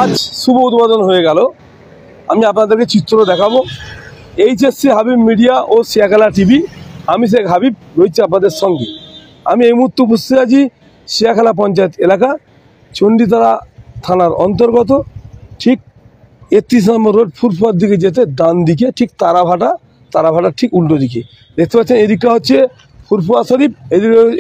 আজ শুভ উদ্বোধন হয়ে গেল। আমি আপনাদেরকে চিত্র দেখাবো। এইচএসসি হাবিব মিডিয়া ও শিয়াখালা টিভি, আমি শেখ হাবিব রয়েছে আপনাদের সঙ্গে। আমি এই মুহূর্তে উপস্থিত আছি শিয়াখালা পঞ্চায়েত এলাকা, চণ্ডীতলা থানার অন্তর্গত, ঠিক ৩১ নম্বর রোড ফুরফুয়ার দিকে যেতে ডান দিকে, ঠিক তারাভাটার ঠিক উল্টো দিকে দেখতে পাচ্ছেন। এদিকটা হচ্ছে ফুরফুয়া শরীফ,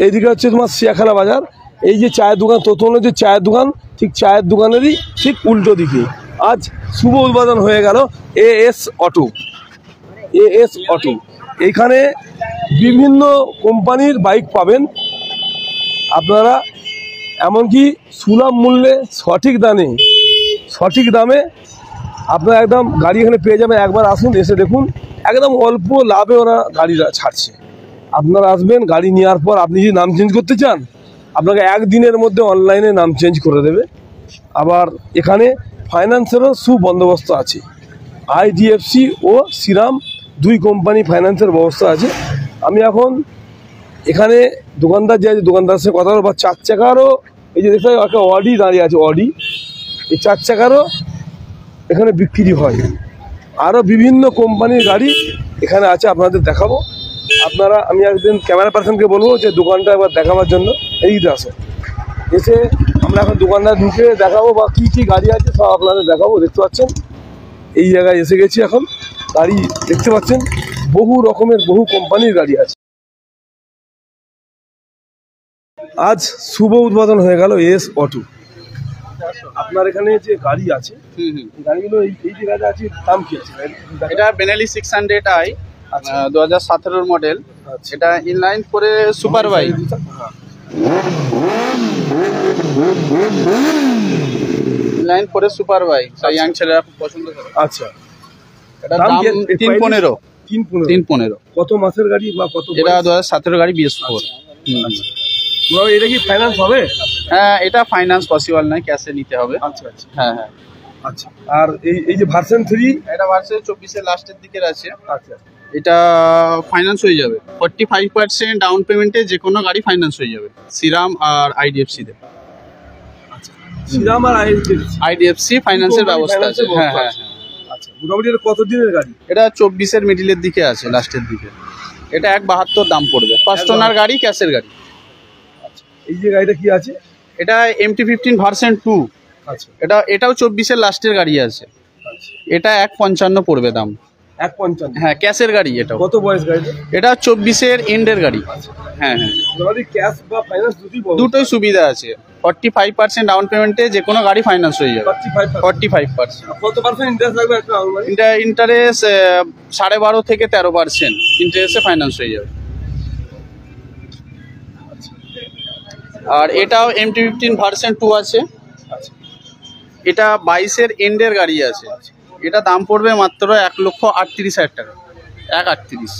এদিকে হচ্ছে তোমার শিয়াখালা বাজার। এই যে চায়ের দোকান, তোতনের যে চায়ের দোকান, ঠিক চায়ের দোকানেরই ঠিক উল্টো দিকে আজ শুভ উদ্বোধন হয়ে গেল এএস অটো। এইখানে বিভিন্ন কোম্পানির বাইক পাবেন আপনারা, এমনকি সুলভ মূল্যে সঠিক দামে আপনারা একদম গাড়ি এখানে পেয়ে যাবেন। একবার আসুন, এসে দেখুন, একদম অল্প লাভে ওরা গাড়িটা ছাড়ছে। আপনারা আসবেন, গাড়ি নেওয়ার পর আপনি যদি নাম চেঞ্জ করতে চান, আপনাকে একদিনের মধ্যে অনলাইনে নাম চেঞ্জ করে দেবে। আবার এখানে ফাইন্যান্সেরও সুবন্দোবস্ত আছে। আইডিএফসি ও শ্রীরাম দুই কোম্পানি ফাইন্যান্সের ব্যবস্থা আছে। আমি এখন এখানে দোকানদার সাথে কথা বলবো। 4 চাকারও এই যে দেখতে একটা অডি দাঁড়িয়ে আছে, অডি, এই 4 চাকারও এখানে বিক্রি হয়। আরও বিভিন্ন কোম্পানির গাড়ি এখানে আছে, আপনাদের দেখাবো। আমি একদিন ক্যামেরা পার্সনকে বলবো যে দোকানটা একবার দেখাবার জন্য এইদিকে আসে। এসে আমরা এখন দোকানটা ঢুকে দেখাবো বা কী গাড়ি আছে সব আপনাদের দেখাবো। দেখতে পাচ্ছেন এই জায়গায় এসে গেছি এখন। গাড়ি দেখতে পাচ্ছেন বহু রকমের, বহু কোম্পানির গাড়ি আছে। আজ শুভ উদ্বোধন হয়ে গেল এস অটো। আপনার এখানে যে গাড়ি আছে, গাড়িগুলো এই যে গাড়ি আছে, দাম কি আছে? এটা বেনেলি 600i 2017 মডেল। এটা ইনলাইন করে সুপার বাইক, ইনলাইন করে সুপার বাইক, ইয়াং ছেলেরা খুব পছন্দ করে। আচ্ছা, এটা দাম 315। কত মাসের গাড়ি বা কত? এটা 2017 গাড়ি BS4। এটা কি ফাইন্যান্স হবে? হ্যাঁ, এটা ফাইন্যান্স পসিবল নয়, ক্যাশে নিতে হবে। আচ্ছা আচ্ছা, হ্যাঁ হ্যাঁ। আচ্ছা, আর এই যে ভার্সন 3, এটা ভার্সন 24 এর লাস্টের দিকের আছে। আচ্ছা, এটা ফাইন্যান্স হয়ে যাবে 45% ডাউন পেমেন্টে, যে কোনো গাড়ি ফাইন্যান্স হয়ে যাবে শ্রীরাম আর আইডিএফসি তে। আচ্ছা, শ্রীরাম আর আইডিএফসি ফাইন্যান্সের ব্যবস্থা আছে। হ্যাঁ হ্যাঁ। আচ্ছা, মোটামুটি এটা কত দিনের গাড়ি? এটা 24 এর মিডিলের দিকে আছে, লাস্টের দিকে। এটা 172 দাম পড়বে, ফার্স্ট ওনার গাড়ি, ক্যাশের গাড়ি। আচ্ছা, এই যে গাড়িটা কি আছে? এটা MT-15 ভার্সন 2। আচ্ছা, এটাও 24 এর লাস্টের গাড়ি আছে। এটা 155 পড়বে দাম। 155? হ্যাঁ, ক্যাশের গাড়ি। এটা কত বয়স গাড়ি? এটা 24 এর এন্ডের গাড়ি। হ্যাঁ হ্যাঁ, ক্যাশ বা ফাইন্যান্স দুটোই সুবিধা আছে। 45% ডাউন পেমেন্টে যে কোনো গাড়ি ফাইন্যান্স হয়ে যাবে। 45%। কত পার্সেন্ট ইন্টারেস্ট লাগবে? ইন্টারেস্ট 12.5 থেকে 13% ইন্টারেস্টে ফাইন্যান্স হয়ে যাবে। আর এটাও MT-15 ভার্সন 2 আছে। এটা 22 এর এন্ডের গাড়ি আছে। এটা দাম পড়বে মাত্র 1,38,000 টাকা, 1,38,000।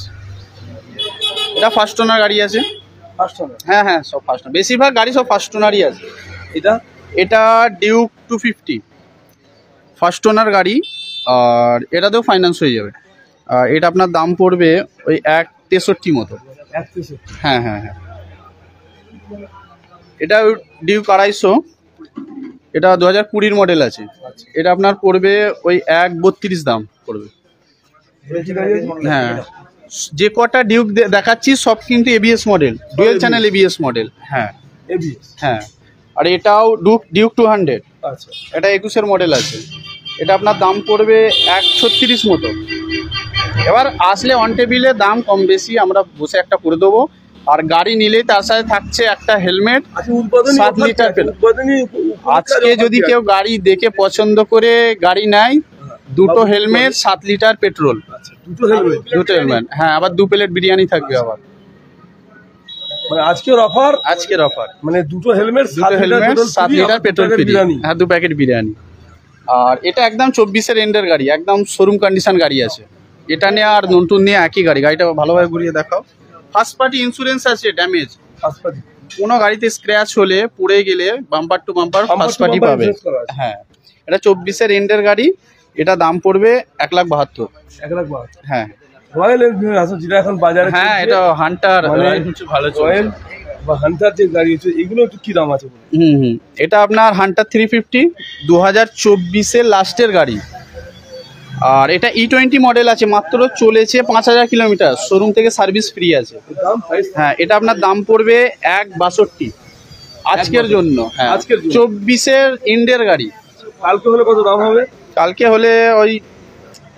এটা ফার্স্ট ওনার গাড়ি আছে। First owner? হ্যাঁ হ্যাঁ, সব ফার্স্ট ওনার, বেশিরভাগ গাড়ি সব ফার্স্ট ওনারই আছে। এটা ডিউক 250 ফার্স্ট ওনার গাড়ি, আর এটাতেও ফাইন্যান্স হয়ে যাবে। আর এটা আপনার দাম পড়বে ওই 1,63 মতো। হ্যাঁ হ্যাঁ হ্যাঁ। এটা ডিউক 250, এটা 2020 মডেল আছে। এটা আপনার পড়বে ওই 1,32 দাম পড়বে। হ্যাঁ, যে কটা ডিউক দেখাচ্ছি সব কিন্তু ABS model, dual channel ABS model. হ্যাঁ হ্যাঁ। আর এটাও ডিউক 200। আচ্ছা, এটা 21 এর মডেল আছে। এটা আপনার দাম পড়বে 1,36 মতো। এবার আসলে অন টেবিলে দাম কম বেশি আমরা বসে একটা করে দেবো। আর গাড়ি নিলেই তার সাথে থাকছে একটা হেলমেট, 7 লিটার পেট্রোল। আজকে যদি কেউ গাড়ি দেখে পছন্দ করে গাড়ি নেয়, 2টো হেলমেট, 7 লিটার পেট্রোল। দুটো হেলমেট, হ্যাঁ। আবার 2 প্লেট বিরিয়ানি থাকবে। আবার মানে আজকের অফার, মানে 2টো হেলমেট, 7 লিটার পেট্রোল বিরিয়ানি। হ্যাঁ, 2 প্যাকেট বিরিয়ানি। আর এটা একদম 24 এর এন্ডের গাড়ি, একদম শোরুম কন্ডিশন গাড়ি আছে। এটা নিয়ে আর নতুন নিয়ে একই গাড়ি। গাড়িটা ভালোভাবে ঘুরিয়ে দেখাও। ফার্স্ট পার্টি ইন্স্যুরেন্স আছে, ড্যামেজ কোনো গাড়িতে স্ক্র্যাচ হলে, পুড়ে গেলে bumper to bumper first party পাবে। হ্যাঁ, এটা 24 এর এন্ডের গাড়ি। এটা দাম পড়বে 1,72,000। 1,72,000? হ্যাঁ। রয়্যাল এনফিল্ড আছে যেটা এখন বাজারে। হ্যাঁ, এটা হান্টার ভালো চলছে। বা হান্টার যে গাড়ি আছে এগুলো একটু কি দাম আছে? এটা আপনার হান্টার 350 2024-এর লাস্টের গাড়ি। আর এটা E20 মডেল আছে, মাত্র চলেছে 5000 কিলোমিটার, শোরুম থেকে সার্ভিস ফ্রি আছে। দাম প্রাইস? হ্যাঁ, এটা আপনার দাম পড়বে 162 আজকের জন্য। হ্যাঁ, আজকের জন্য। 24-এর ইন্ডের গাড়ি। কালকে হলে কত দাম হবে? কালকে হলে ওই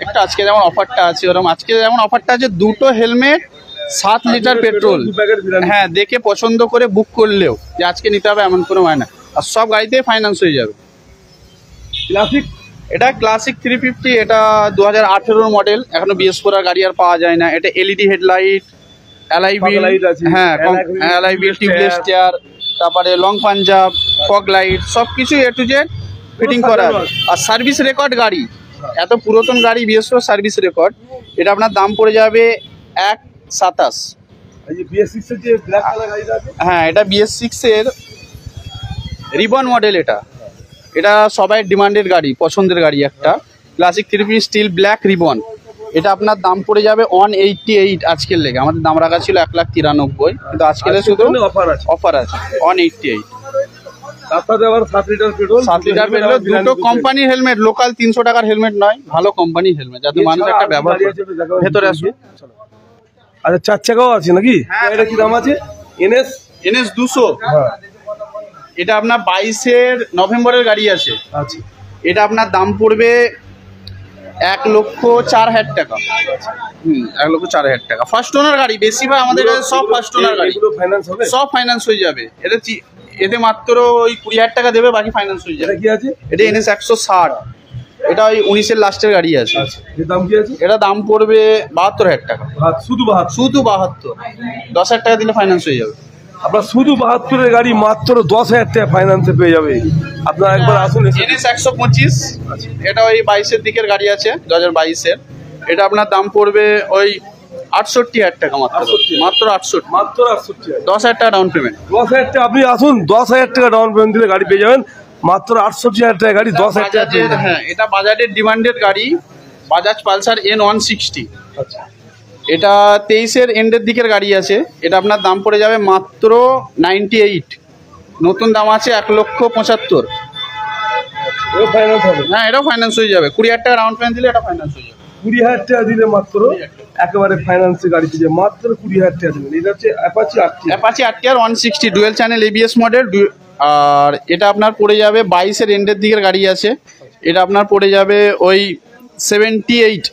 একটা, আজকে যেমন অফারটা আছে ওরকম আজকে যেমন অফারটা আছে, 2টো helmet 7 litre petrol. 2 packet biryani. হ্যাঁ, দেখে পছন্দ করে বুক করলেও যে আজকে নিতে হবে এমন কোনো হয় না। আর সব গাড়িতে ফাইন্যান্স হয়ে যাবে। ক্লাসিক? এটা ক্লাসিক 350, এটা 2018 মডেল, এখনো BS4 গাড়ি আর পাওয়া যায় না। এটা LED হেডলাইট, অ্যালয় হুইল, হ্যাঁ অ্যালয় হুইল, টিউবলেস টায়ার, তারপরে লং পাঞ্জাব, ফগ লাইট, সব কিছু A to Z ফিটিং করা। আর সার্ভিস রেকর্ড গাড়ি, এত পুরাতন গাড়ি, BS4 সার্ভিস রেকর্ড। এটা আপনার দাম পড়ে যাবে 127। এই যে BS6 এর যে ব্ল্যাক কালার গাড়িটা আছে? হ্যাঁ, এটা BS6 এর রিবন মডেল। এটা সবাই ডিমান্ডেড গাড়ি, পছন্দের গাড়ি একটা, ক্লাসিক 350 স্টিল ব্ল্যাক রিবন। এটা আপনার দাম পড়ে যাবে 188 আজকের লেগে। আমাদের দাম রাখা ছিল 193,000, কিন্তু আজকের শুধু অফার আছে 188। তার সাথে আবার 7 লিটার পেট্রোল। 7 লিটার পেট্রোল, দুটো কোম্পানির হেলমেট, লোকাল 300 টাকার হেলমেট নয়, ভালো কোম্পানির হেলমেট, যাতে মানুষ একটা ব্যবহার করে। ভেতরে আসুন। আচ্ছা, 4 চাকাও আছে নাকি? এটা কি দাম আছে? NS 200। হ্যাঁ, এটা আপনার 22-এর নভেম্বরের গাড়ি আছে। আচ্ছা। এটা আপনার দাম পড়বে 1,04,000 টাকা। 1,04,000 টাকা। ফার্স্ট ওনার গাড়ি, বেশিরভাগ আমাদের কাছে সব ফার্স্ট ওনার গাড়ি। এগুলো ফাইন্যান্স হবে? সব ফাইন্যান্স হয়ে যাবে। এতে মাত্র ওই 20,000 টাকা দেবে, বাকি ফাইন্যান্স হয়ে যাবে। এটা কি আছে? এটা NS 160। এটা ওই 19-এর লাস্টের গাড়ি আছে। আচ্ছা, এর দাম কি আছে? এটা দাম পড়বে 72,000 টাকা। শুধু 72? শুধু 72। 10,000 টাকা দিলে ফাইন্যান্স হয়ে যাবে। আপনার শুধু 72-এর গাড়ি মাত্র 10,000 টাকা ফাইন্যান্সে পেয়ে যাবে। আপনারা একবার আসুন। NS 125। এটা ওই 22-এর দিকের গাড়ি আছে, 2022-এর। এটা আপনার দাম পড়বে ওই 68,000 টাকা মাত্র। 68? মাত্র 68। 10,000 টাকা ডাউন পেমেন্ট। 10,000 টাকা? আপনি আসুন, 10,000 টাকা ডাউন পেমেন্ট দিলে গাড়ি পেয়ে যাবেন। মাত্র 68,000 টাকা গাড়ি 10,000 টাকা। হ্যাঁ, এটা বাজাজের ডিমান্ডেড গাড়ি, বাজাজ পালসার N160। আচ্ছা। এটা 23-এর এন্ডের দিকের গাড়ি আছে। এটা আপনার দাম পড়ে যাবে মাত্র 98। নতুন দাম আছে 1,75,000। ফাইন্যান্স হবে? হ্যাঁ, এটাও ফাইন্যান্স হয়ে যাবে। 20,000 টাকা ডাউন পেমেন্ট দিলে এটা ফাইন্যান্স হয়ে যাবে। 20,000 টাকা দিলে মাত্র একেবারে ফাইন্যান্সে গাড়ি পেয়ে যাবে, মাত্র 20,000 টাকা দেবেন। এটা হচ্ছে Apache RTR 160 dual channel ABS model. আর এটা আপনার পড়ে যাবে 22-এর এন্ডের দিকের গাড়ি আছে। এটা আপনার পড়ে যাবে ওই 78।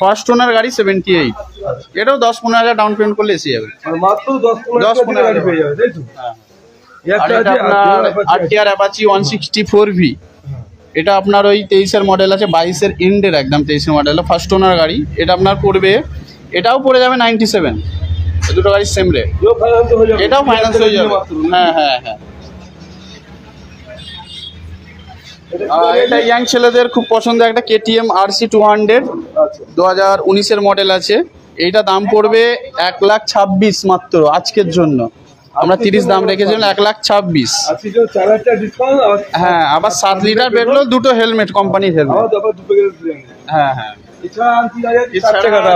ফার্স্ট ওনার গাড়ি 78। এটাও 10-15,000 ডাউন পেমেন্ট করলে এসে যাবে। মাত্র 10-15 গাড়ি পেয়ে যাবে, তাই তো? RTR Apache 164V। এটা আপনার ওই 23-এর মডেল আছে, 22-এর এন্ডের একদম 23-এর মডেল, ফার্স্ট ওনার গাড়ি। এটা আপনার পড়বে, এটাও পড়ে যাবে 97। দুটো গাড়ির সেম রেট। এটাও ফাইন্যান্স হয়ে যাবে। হ্যাঁ হ্যাঁ হ্যাঁ। এটা ইয়াং ছেলেদের খুব পছন্দ একটা KTM RC 200, 2019-এর মডেল আছে। এইটা দাম পড়বে 1,26,000 মাত্র আজকের জন্য। আমরা 30 দাম রেখেছিলাম, 1,26,000। হ্যাঁ, আবার 7 লিটার পেট্রোল, দুটো হেলমেট, কোম্পানির হেলমেট। হ্যাঁ হ্যাঁ।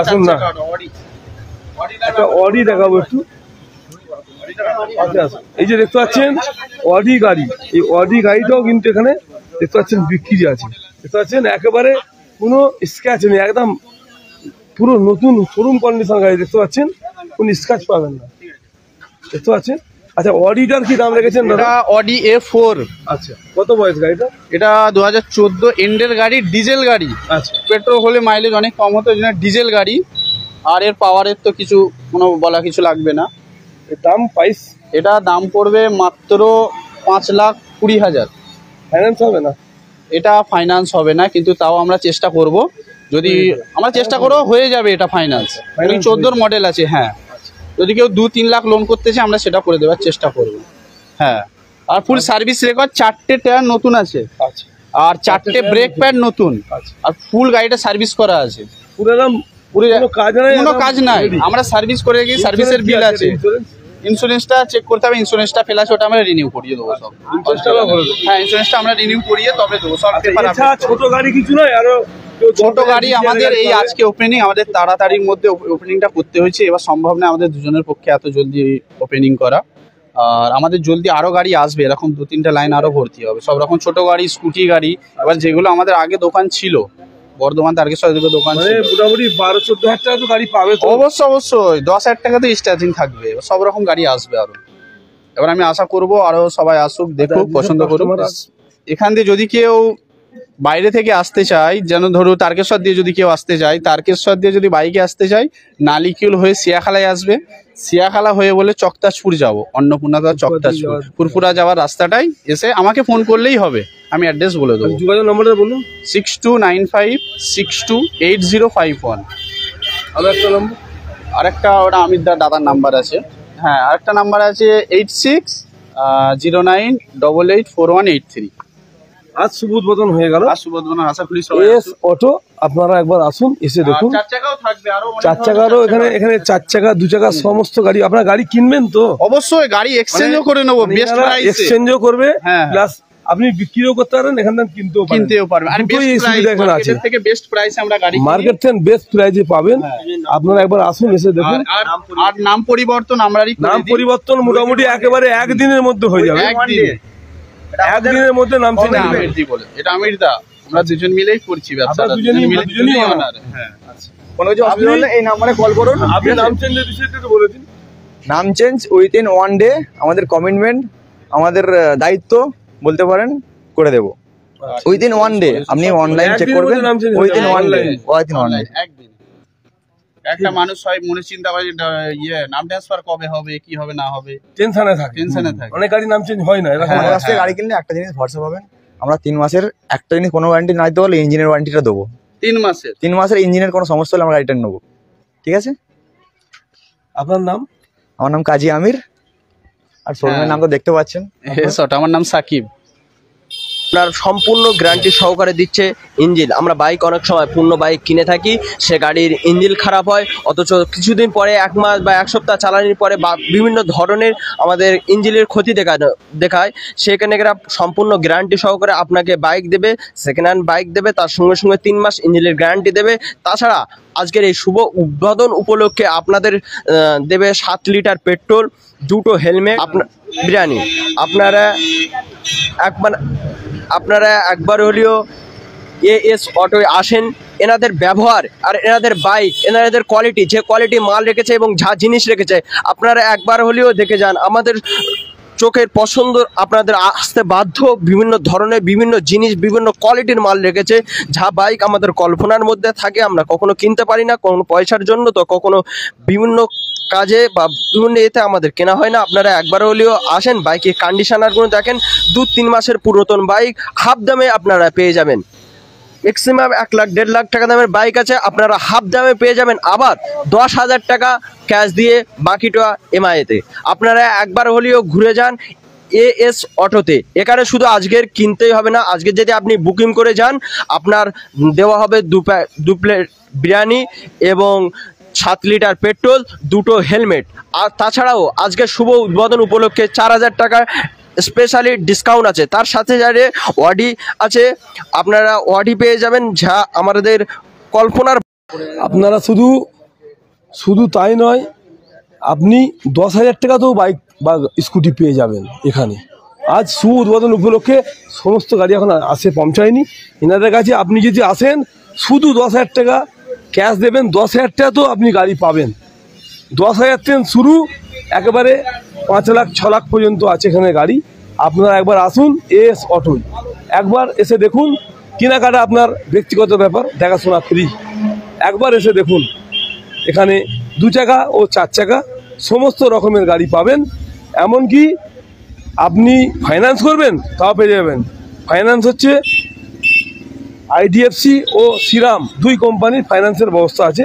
আসুন না, একটা অডি দেখাবো একটু। এই যে দেখতে পাচ্ছেন অডি গাড়ি, এই অডি গাড়িটাও কিন্তু এখানে দেখতে পাচ্ছেন বিক্রি আছে। দেখতে পাচ্ছেন একেবারে কোনো স্ক্র্যাচ নেই, একদম পুরো নতুন শোরুম কন্ডিশন গাড়ি। দেখতে পাচ্ছেন কোনো স্ক্র্যাচ পাবেন না, দেখতে পাচ্ছেন। আচ্ছা, অডিটার কি দাম রেখেছেন? এটা অডি A4। আচ্ছা, কত বয়স গাড়িটা? এটা 2014 এন্ডের গাড়ি, ডিজেল গাড়ি। আচ্ছা, পেট্রোল হলে মাইলেজ অনেক কম হতো, ওই জন্য ডিজেল গাড়ি। আর এর পাওয়ারের তো কোনো বলা কিছু লাগবে না। এর দাম প্রাইস? এটা দাম পড়বে মাত্র 5,20,000। ফাইন্যান্স হবে না? এটা ফাইন্যান্স হবে না, কিন্তু তাও আমরা চেষ্টা করব। যদি আমরা চেষ্টা করো হয়ে যাবে এটা ফাইন্যান্স। 14 মডেল আছে। হ্যাঁ, যদি কেউ 2-3 লাখ লোন করতে চায় আমরা সেটা করে দেওয়ার চেষ্টা করব। হ্যাঁ, আর ফুল সার্ভিস রেকর্ড, 4টে টায়ার নতুন আছে। আচ্ছা, আর 4টে ব্রেক প্যাড নতুন। আর ফুল গাড়িটা সার্ভিস করা আছে। পুরো কোনো কাজ নাই, আমরা সার্ভিস করে রেখেছি, সার্ভিসের বিল আছে। ইন্স্যুরেন্সটা চেক করতে হবে, ইন্স্যুরেন্সটা ফেল আছে, ওটা আমরা রিনিউ করিয়ে দেবো সব। ইন্স্যুরেন্সটা হ্যাঁ, ইন্স্যুরেন্সটা আমরা রিনিউ করিয়ে তবে দেবো সব। ছোট গাড়ি কিছু নয়, আরো ছোট গাড়ি আমাদের এই আজকে ওপেনিং, আমাদের তাড়াতাড়ির মধ্যে ওপেনিংটা করতে হয়েছে। এবার সম্ভব না আমাদের দুজনের পক্ষে এত জলদি ওপেনিং করা, আর আমাদের জলদি আরো গাড়ি আসবে, এরকম 2-3টা লাইন আরো ভর্তি হবে, সব রকম ছোট গাড়ি, স্কুটি গাড়ি। এবার যেগুলো আমাদের আগে দোকান ছিল বর্ধমান তারকেশ্বর দোকান ছিল, মোটামুটি 12-14 হাজার টাকা তো গাড়ি পাবে। অবশ্যই 10,000 টাকা তো স্টার্টিং থাকবে, সব রকম গাড়ি আসবে আরো। এবার আমি আশা করব আরো সবাই আসুক, দেখুক, পছন্দ করুক। এখান দিয়ে যদি কেউ বাইরে থেকে আসতে চায়, যেন ধরুন তারকেশ্বর দিয়ে যদি কেউ আসতে চায়, তারকেশ্বর দিয়ে যদি বাইকে আসতে চায়, নালিকুল হয়ে সিয়াখালায় আসবে, সিয়াখালা হয়ে বলে চকতাজপুর যাব, অন্নপূর্ণা চকতাজপুর পুরপুরা যাওয়ার রাস্তাটাই এসে আমাকে ফোন করলেই হবে, আমি অ্যাড্রেস বলে দেবো। যোগাযোগ নম্বরটা বলুন। 6295628051। আর একটা নম্বর, আরেকটা ওটা আমির দাদার নাম্বার আছে। হ্যাঁ, আরেকটা নাম্বার আছে 8609884183। আজ শুভ উদ্বোধন হয়ে গেল। আর সুবোধন আশা করি সবাই এস অটো, আপনারা একবার আসুন, এসে দেখুন। 4 চাকাও থাকবে, আরো 4 চাকারও এখানে 4 চাকা 2 চাকা সমস্ত গাড়ি। আপনারা গাড়ি কিনবেন তো? অবশ্যই গাড়ি এক্সচেঞ্জও করে নেবো, বেস্ট প্রাইসে এক্সচেঞ্জও করবে, হ্যাঁ। প্লাস আপনি বিক্রিও করতে পারেন, এখান থেকে কিনতেও পারবেন। আর দুটোই এই সুবিধা এখানে আছে। মার্কেট থেকে বেস্ট প্রাইসে আমরা গাড়ি কিনি। মার্কেট থেকে বেস্ট প্রাইসে পাবেন, আপনারা একবার আসুন, এসে দেখুন। আর নাম পরিবর্তন আমরাই করে নাম দিই। পরিবর্তন মোটামুটি একেবারে একদিনের মধ্যে হয়ে যাবে। একদিনের মধ্যে নাম চেঞ্জ হবে। আমিরদি বলে, এটা আমিরদা, আমরা দুজন মিলেই করছি ব্যবসা, আপনারা দুজনেই ওনার। হ্যাঁ, কোনো কিছু অসুবিধা হলে এই নাম্বারে কল করুন। আপনি নাম চেঞ্জের বিষয়টা একটু বলে দিন। নাম চেঞ্জ উইথিন 1 ডে, আমাদের কমিটমেন্ট, আমাদের দায়িত্ব বলতে পারেন, করে দেবো উইথিন 1 ডে। আপনি অনলাইন চেক একদিনের করবেন, মধ্যে নাম change উইথিন হবে। 1 ডে, উইথিন 1 ডে। অনলাইন একদিন। একটা মানুষ হয় মনে চিন্তা করে নাম ট্রান্সফার কবে হবে, কি হবে না হবে, টেনশনে থাকে, অনেক গাড়ি নাম চেঞ্জ হয় না। এরকম আমাদের কাছ থেকে গাড়ি কিনলে একটা জিনিস ভরসা পাবেন, আমরা 3 মাসের একটা জিনিস কোনো ওয়ারেন্টি না দিতে পারলে ইঞ্জিনের ওয়ারেন্টিটা দেবো। 3 মাসের 3 মাসের ইঞ্জিনের কোনো সমস্যা হলে আমরা গাড়িটা নেবো, ঠিক আছে? আপনার নাম? আমার নাম কাজী আমির, আর শোরুমের নাম তো দেখতে পাচ্ছেন। আমার নাম সাকিব। আপনার সম্পূর্ণ গ্যারান্টি সহকারে দিচ্ছে ইঞ্জিন। আমরা বাইক অনেক সময় পূর্ণ বাইক কিনে থাকি, সে গাড়ির ইঞ্জিন খারাপ হয়, অথচ কিছুদিন পরে 1 মাস বা 1 সপ্তাহ চালানোর পরে বা বিভিন্ন ধরনের আমাদের ইঞ্জিনের ক্ষতি দেখায়, সেখানে এরা সম্পূর্ণ গ্যারান্টি সহকারে আপনাকে বাইক দেবে, সেকেন্ড হ্যান্ড বাইক দেবে, তার সঙ্গে সঙ্গে 3 মাস ইঞ্জিনের গ্যারান্টি দেবে। তাছাড়া আজকের এই শুভ উদ্বোধন উপলক্ষে আপনাদের দেবে 7 লিটার পেট্রোল, 2টো হেলমেট, বিরিয়ানি। আপনারা একবার হলেও এস অটোয় আসেন। এনাদের ব্যবহার আর এনাদের বাইক, এনাদের কোয়ালিটি, যে কোয়ালিটি মাল রেখেছে এবং যা জিনিস রেখেছে, আপনারা একবার হলেও দেখে যান। আমাদের চোখের পছন্দ আপনাদের আসতে বাধ্য। বিভিন্ন ধরনের বিভিন্ন জিনিস, বিভিন্ন কোয়ালিটির মাল রেখেছে, যা বাইক আমাদের কল্পনার মধ্যে থাকে, আমরা কখনো কিনতে পারি না, কোনো পয়সার জন্য তো কখনো বিভিন্ন কাজে বা বিভিন্ন এতে আমাদের কেনা হয় না। আপনারা একবার হলেও আসেন, বাইকের কন্ডিশনারগুলো দেখেন। 2-3 মাসের পুরাতন বাইক হাফ দামে আপনারা পেয়ে যাবেন। ম্যাক্সিমাম 1 লাখ 1.5 লাখ টাকা দামের বাইক আছে, আপনারা হাফ দামে পেয়ে যাবেন। আবার 10,000 টাকা ক্যাশ দিয়ে, বাকিটা এমআইতে। আপনারা একবার হলেও ঘুরে যান এস অটোতে। এখানে শুধু আজকের কিনতেই হবে না, আজকে যদি আপনি বুকিং করে যান, আপনার দেওয়া হবে 2 প্লেট বিরিয়ানি এবং 7 লিটার পেট্রোল, 2টো হেলমেট। আর তাছাড়াও আজকে শুভ উদ্বোধন উপলক্ষে 4,000 টাকা স্পেশালি ডিসকাউন্ট আছে। তার সাথে যারে অডি আছে, আপনারা অডি পেয়ে যাবেন, যা আমাদের কল্পনার। আপনারা শুধু তাই নয়, আপনি 10,000 টাকাতেও বাইক বা স্কুটি পেয়ে যাবেন এখানে। আজ শুভ উদ্বোধন উপলক্ষে সমস্ত গাড়ি এখন আসে পৌঁছায়নি এনাদের কাছে। আপনি যদি আসেন, শুধু 10,000 টাকা ক্যাশ দেবেন, 10,000 টাকা তো আপনি গাড়ি পাবেন। 10,000 থেকে শুরু, একেবারে 5 লাখ 6 লাখ পর্যন্ত আছে এখানে গাড়ি। আপনারা একবার আসুন এস অটোয়, একবার এসে দেখুন। কেনাকাটা আপনার ব্যক্তিগত ব্যাপার, দেখাশোনা ফ্রি। একবার এসে দেখুন, এখানে 2 চাকা ও 4 চাকা সমস্ত রকমের গাড়ি পাবেন। এমনকি আপনি ফাইন্যান্স করবেন, তাও পেয়ে যাবেন। ফাইন্যান্স হচ্ছে আইডিএফসি ও শ্রীরাম 2 কোম্পানির ফাইন্যান্সের ব্যবস্থা আছে।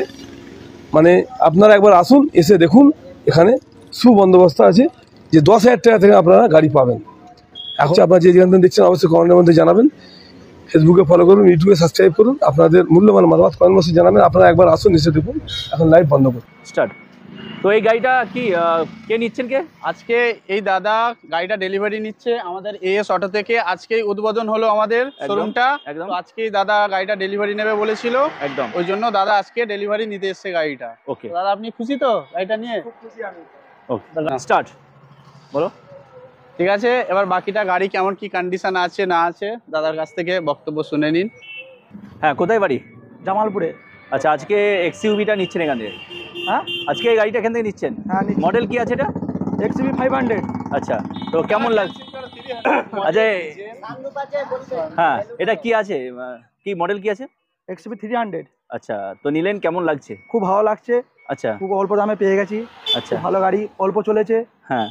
মানে আপনারা একবার আসুন, এসে দেখুন, এখানে সুবন্দোবস্ত আছে যে 10,000 টাকা থেকে আপনারা গাড়ি পাবেন। এখন আপনারা যে যেখান থেকে দেখছেন অবশ্যই কমেন্টের মধ্যে জানাবেন। ফেসবুকে ফলো করুন, ইউটিউবে সাবস্ক্রাইব করুন। আপনাদের মূল্যবান মতামত কমেন্ট বক্সে জানাবেন। আপনারা একবার আসুন, এসে দেখুন। এখন লাইভ বন্ধ করুন, স্টার্ট। তো এই গাড়িটা কি কে নিচ্ছেন কে? আজকে এই দাদা গাড়িটা ডেলিভারি নিচ্ছে আমাদের এএস অটো থেকে। আজকেই উদ্বোধন হলো আমাদের শোরুমটা। একদম। তো আজকেই দাদা গাড়িটা ডেলিভারি নেবে বলেছিল, একদম। ওই জন্য দাদা আজকে ডেলিভারি নিতে এসছে গাড়িটা। ওকে, তো দাদা আপনি খুশি তো গাড়িটা নিয়ে? ওকে, স্টার্ট বলো। ঠিক আছে, এবার বাকিটা গাড়ি কেমন কি কন্ডিশন আছে না আছে দাদার কাছ থেকে বক্তব্য শুনে নিন। হ্যাঁ, কোথায় বাড়ি? জামালপুরে। আচ্ছা, আজকে এক্সইউভিটা নিচ্ছেন এখান থেকে? হ্যাঁ আজকে এই গাড়িটা এখান থেকে নিচ্ছেন? হ্যাঁ নিচ্ছি। মডেল কি আছে এটা? XUV 500। আচ্ছা, তো কেমন লাগছে? আচ্ছা, হ্যাঁ, এটা কি আছে, কি মডেল কি আছে? XUV 300। আচ্ছা, তো নিলেন, কেমন লাগছে? খুব ভালো লাগছে, আচ্ছা খুব অল্প দামে পেয়ে গেছি। আচ্ছা, ভালো গাড়ি, অল্প চলেছে, হ্যাঁ।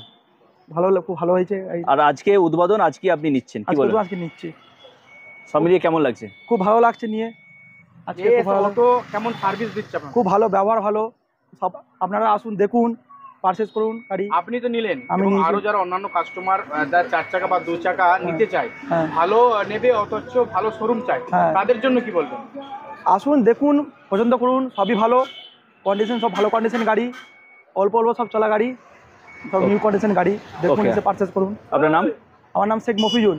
খুব ভালো হয়েছে। আর আজকে উদ্বোধন, আজকে আপনি নিচ্ছেন, কি বলবেন? আজকে নিচ্ছি, সব মিলিয়ে কেমন লাগছে? খুব ভালো লাগছে নিয়ে। আজকে খুব ভালো লাগছে। কেমন সার্ভিস দিচ্ছে আপনার? খুব ভালো ব্যবহার, ভালো সব। আপনারা আসুন, দেখুন, পারচেজ করুন গাড়ি। আপনি তো নিলেন, আমি এবং নিয়েছি। আরো যারা অন্যান্য কাস্টমার যারা 4 চাকা বা 2 চাকা নিতে চায়, হ্যাঁ। ভালো নেবে অথচ ভালো শোরুম চাই, হ্যাঁ। তাদের জন্য কি বলবেন? আসুন, দেখুন, পছন্দ করুন, সবই ভালো কন্ডিশন, সব ভালো কন্ডিশন গাড়ি, অল্প অল্প সব চলা গাড়ি, সব নিউ কন্ডিশন গাড়ি। দেখুন, Okay. এসে পারচেজ করুন। আপনার নাম? আমার নাম শেখ মফিজুল।